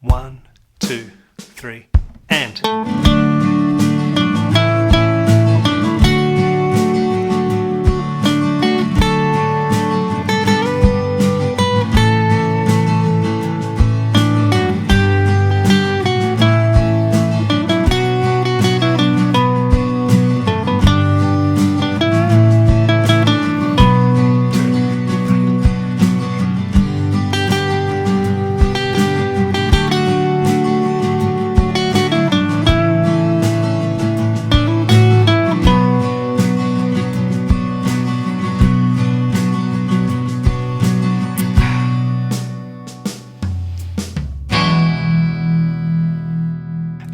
1, 2, 3, and.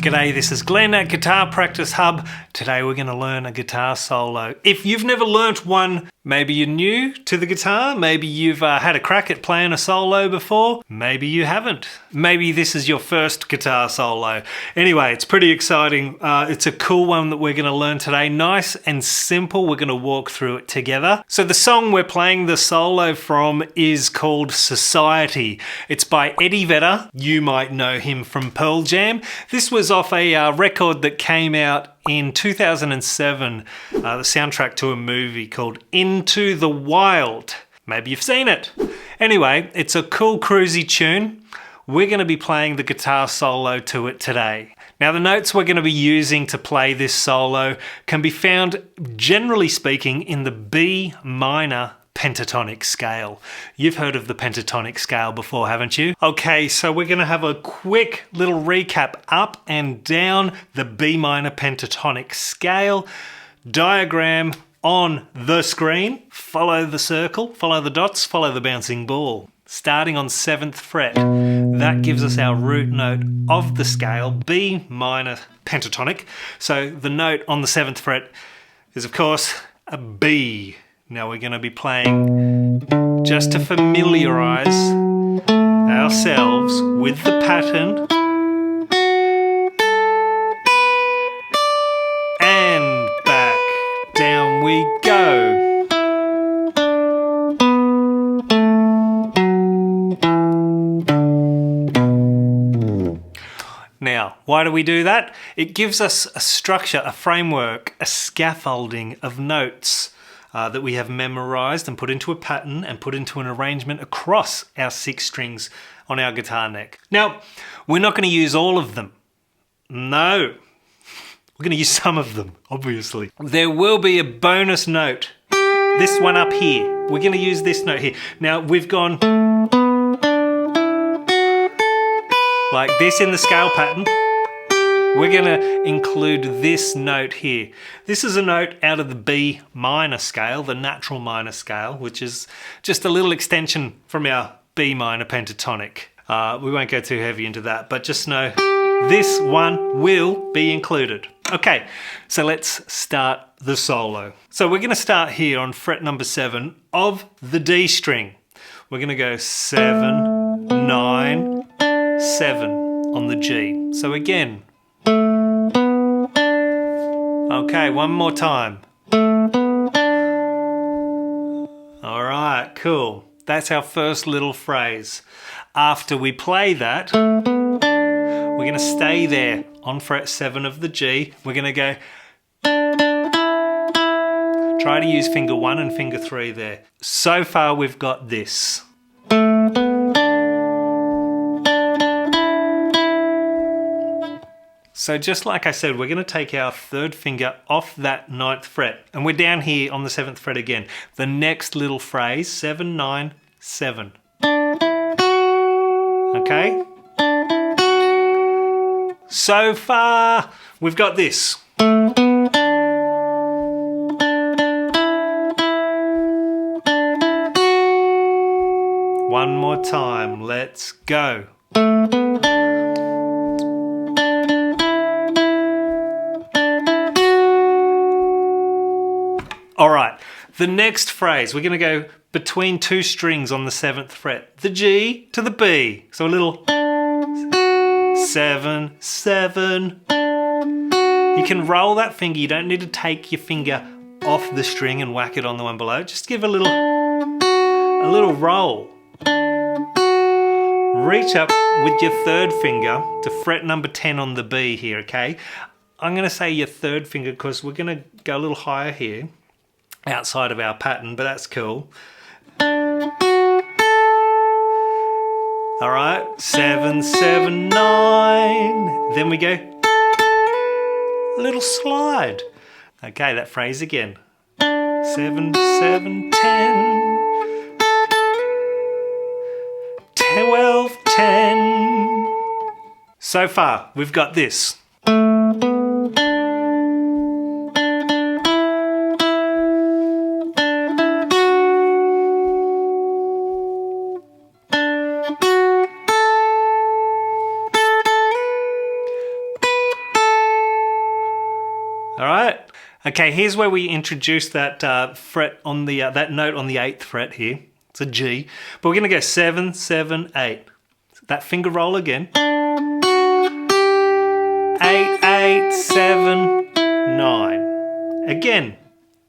G'day, this is Glenn at Guitar Practice Hub. Today we're going to learn a guitar solo. If you've never learnt one, maybe you're new to the guitar, maybe you've had a crack at playing a solo before, maybe you haven't. Maybe this is your first guitar solo. Anyway, it's pretty exciting. It's a cool one that we're going to learn today. Nice and simple. We're going to walk through it together. So the song we're playing the solo from is called Society. It's by Eddie Vedder. You might know him from Pearl Jam. This was off a record that came out in 2007, the soundtrack to a movie called Into the Wild. Maybe you've seen it. Anyway, it's a cool cruisy tune. We're going to be playing the guitar solo to it today. Now, the notes we're going to be using to play this solo can be found, generally speaking, in the B minor pentatonic scale. You've heard of the pentatonic scale before, haven't you? Okay, so we're going to have a quick little recap up and down the B minor pentatonic scale. Diagram on the screen. Follow the circle, follow the dots, follow the bouncing ball. Starting on 7th fret, that gives us our root note of the scale, B minor pentatonic. So the note on the 7th fret is, of course, a B. Now we're going to be playing, just to familiarise ourselves with the pattern, and back, down we go. Now, why do we do that? It gives us a structure, a framework, a scaffolding of notes that we have memorized and put into a pattern and put into an arrangement across our 6 strings on our guitar neck. Now, we're not going to use all of them. No. We're going to use some of them, obviously. There will be a bonus note. This one up here. We're going to use this note here. Now, we've gone like this in the scale pattern. We're going to include this note here. This is a note out of the B minor scale, the natural minor scale, which is just a little extension from our B minor pentatonic. We won't go too heavy into that, but just know this one will be included. Okay, so let's start the solo. So we're going to start here on fret number 7 of the D string. We're going to go 7, 9, 7 on the G. So again, okay, one more time. All right, cool. That's our first little phrase. After we play that, we're going to stay there on fret 7 of the G. We're going to go, try to use finger 1 and finger 3 there. So far we've got this. So just like I said, we're going to take our 3rd finger off that 9th fret, and we're down here on the 7th fret again. The next little phrase, 7, 9, 7. Okay? So far, we've got this. One more time, let's go. All right, the next phrase, we're going to go between 2 strings on the 7th fret, the G to the B. So a little 7, 7. You can roll that finger. You don't need to take your finger off the string and whack it on the one below. Just give a little roll. reach up with your third finger to fret number 10 on the B here, okay? I'm going to say your third finger because we're going to go a little higher here, outside of our pattern, but that's cool. All right, 7, 7, 9. Then we go a little slide. Okay, that phrase again. 7, 7, 10. 12, 10. So far, we've got this. All right. Okay, here's where we introduce that fret on the that note on the 8th fret here. It's a G, but we're going to go 7, 7, 8. That finger roll again. 8, 8, 7, 9. Again.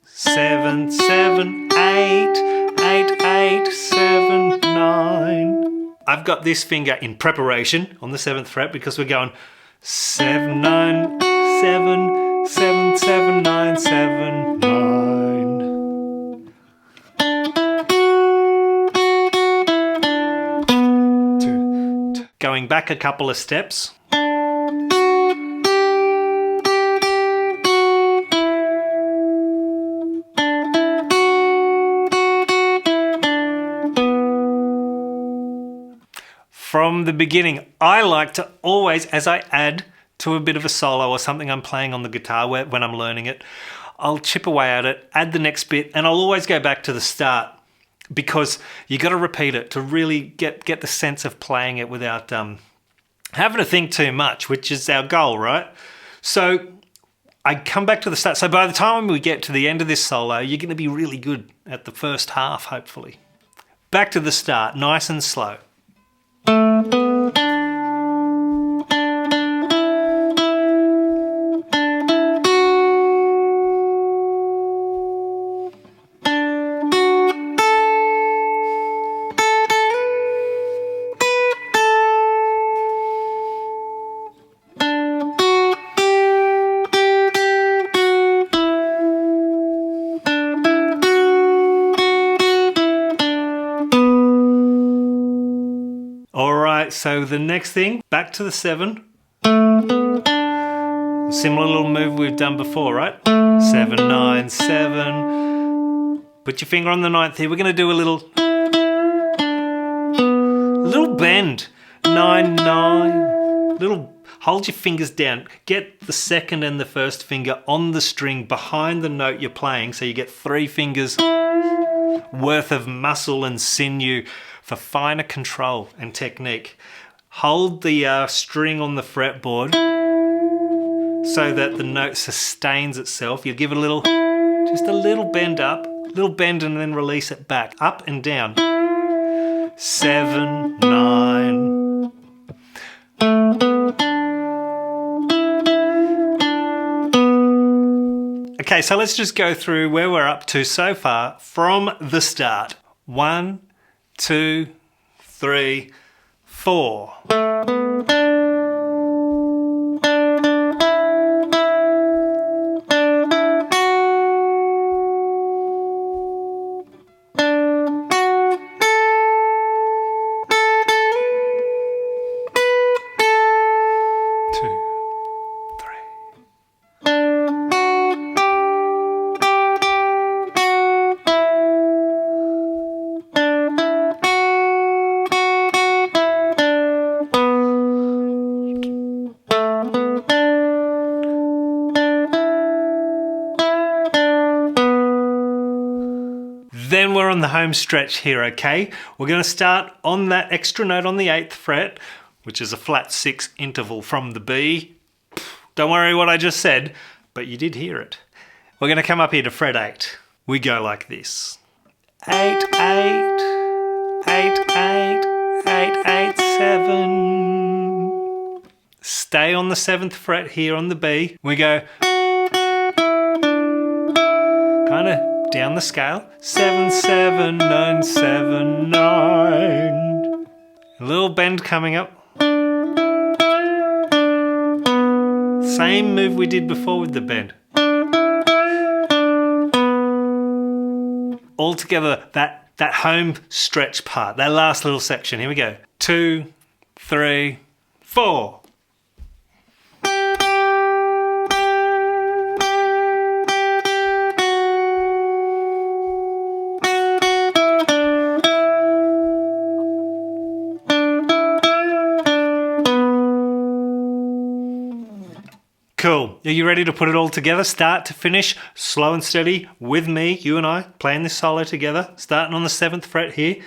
7, 7, 8, 8, 8, 7, 9. I've got this finger in preparation on the 7th fret because we're going 7, 9, 7, 7, 7, 9, 7, 9. Going back a couple of steps. From the beginning, I like to always, as I add to a bit of a solo or something I'm playing on the guitar when I'm learning it, I'll chip away at it, add the next bit, and I'll always go back to the start because you got to repeat it to really get the sense of playing it without having to think too much, which is our goal, right? So I come back to the start. So by the time we get to the end of this solo, you're going to be really good at the first half, hopefully. Back to the start, nice and slow. So the next thing, back to the 7. Similar little move we've done before, right? 7, 9, 7. Put your finger on the 9th here. We're going to do a little bend. 9, 9. Hold your fingers down. Get the 2nd and the 1st finger on the string behind the note you're playing so you get 3 fingers worth of muscle and sinew for finer control and technique. Hold the string on the fretboard so that the note sustains itself. You give it just a little bend up, little bend and then release it back, up and down. 7, 9. Okay, so let's just go through where we're up to so far from the start. 1, 2, 3, 4. Then we're on the home stretch here, okay? We're going to start on that extra note on the 8th fret, which is a flat 6 interval from the B. Don't worry what I just said, but you did hear it. We're going to come up here to fret 8. We go like this. 8, 8, 8, 8, 8, 8, 7. Stay on the 7th fret here on the B. We go kind of down the scale. 7, 7, 9, 7, 9. A little bend coming up. Same move we did before with the bend. All together, that home stretch part, that last little section. Here we go. 2, 3, 4. Cool. Are you ready to put it all together? Start to finish, slow and steady with me, you and I, playing this solo together, starting on the 7th fret here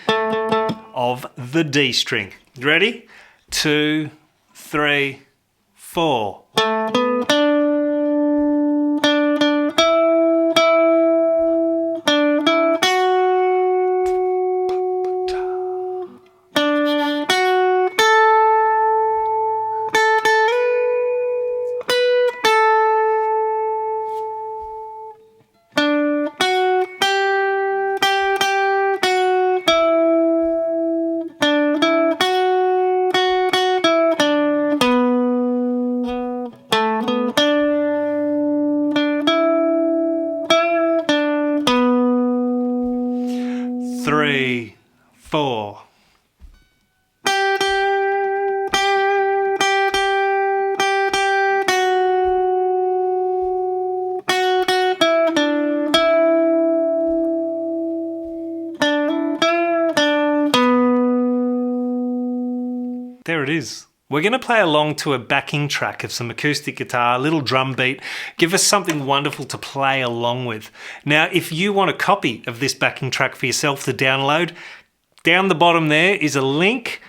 of the D string. You ready? 2, 3, 4. Three, 4. There it is. We're going to play along to a backing track of some acoustic guitar, a little drum beat. Give us something wonderful to play along with. Now, if you want a copy of this backing track for yourself to download, down the bottom there is a link.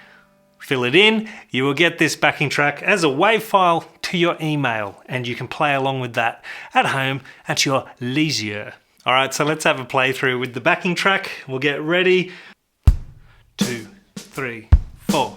Fill it in. You will get this backing track as a WAV file to your email, and you can play along with that at home at your leisure. All right, so let's have a playthrough with the backing track. We'll get ready. 2, 3, 4.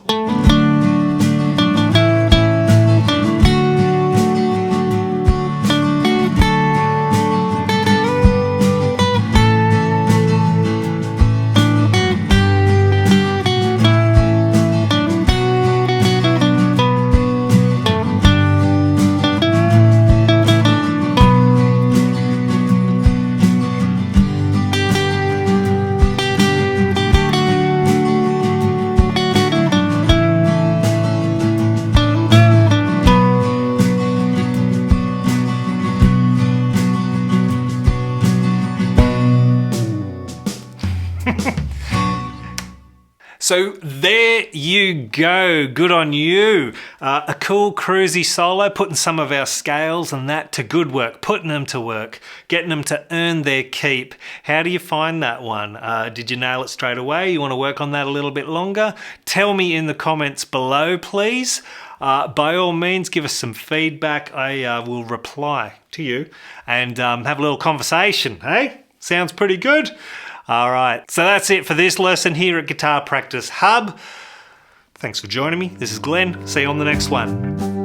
So there you go, good on you. A cool cruisy solo, putting some of our scales and that to good work, putting them to work, getting them to earn their keep. How do you find that one? Did you nail it straight away? You want to work on that a little bit longer? Tell me in the comments below, please. By all means, give us some feedback. I will reply to you and have a little conversation, hey? Sounds pretty good. All right, so that's it for this lesson here at Guitar Practice Hub. Thanks for joining me. This is Glenn. See you on the next one.